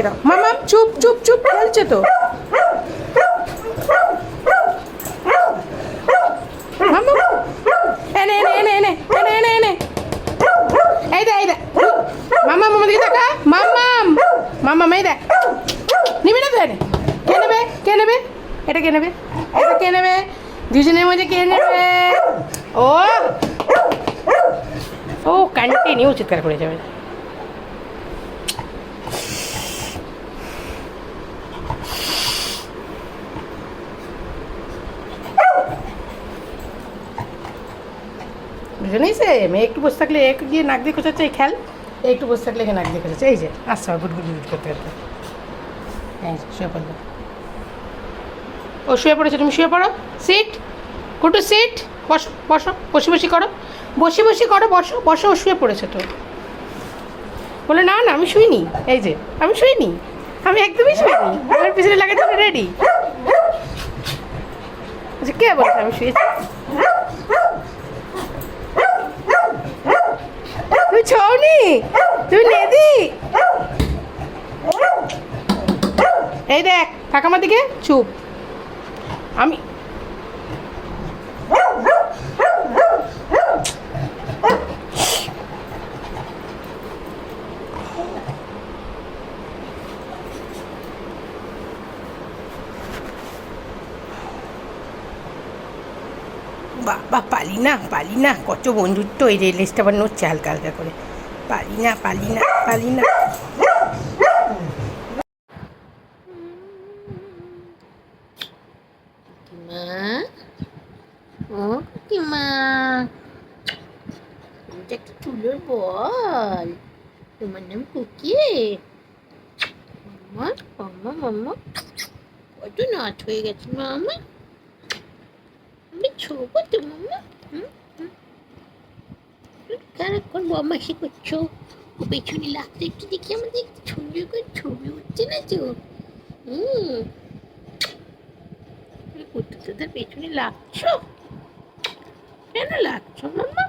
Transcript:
মামামকে দাও। মামাম চুপ চুপ চুপ, খেলছে তো। মামাম এনে এনে এনে এনে এনে এনে এনে এই দে এই দে। মামাম আমাদেরকে দেখা। মামাম মামাম এই দেখ, নিবি না তো? এনে কে নেবে? কে নেবে? এটা কে নেবে? এটা কে নেবে? দুজনের মধ্যে কে নেবে? ও ও কন্টিনিউ চিৎকার করে যাবে। বুঝে সে মেয়ে একটু বসে থাকলে একটু গিয়ে নাক দিয়ে খোঁচাচ্ছে, এই খেল। একটু বসে থাকলে এখানে নাক দিয়ে খোঁচাচ্ছে, এই যে আচ্ছা গুড গুড গুড করতে করতে এই যে শুয়ে পড়লো। ও শুয়ে পড়েছে, তুমি শুয়ে পড়ো। সিট কুটু সিট, বসো বসো, বসি বসি করো, বসি বসি করো, বসো বসো। ও শুয়ে পড়েছে তো। বলে না না আমি শুইনি, এই যে আমি শুইনি, আমি একদমই শুইনি, আমার পিছনে লাগাতে রেডি। আচ্ছা কে বলছে আমি শুয়েছি? তুই ছৌনি, তুই নেদি। এই দেখ থাক আমার দিকে, চুপ। আমি বাবা পালি না পালি না, কত বন্ধুত্ব। এই রেলেসটা আবার নড়ছে হালকা হালকা করে। পালি না পালি না পালি না। মা, ও কাকিমা, এটা একটা চুলোর বল। তোমার নাম কুকি? মাম্মা মাম্মা মাম্মা, কত নাচ হয়ে গেছে মামা। আমি ছোবো তো মাম্মা। সারাক্ষণ বদমাইশি করছো। ও পেছনে লাগতে একটু দেখি, আমাদের একটু সুন্দর করে ছবি উঠছে না তো? কোথাও তোদের পেছনে লাগছো? কেন লাগছো মাম্মা?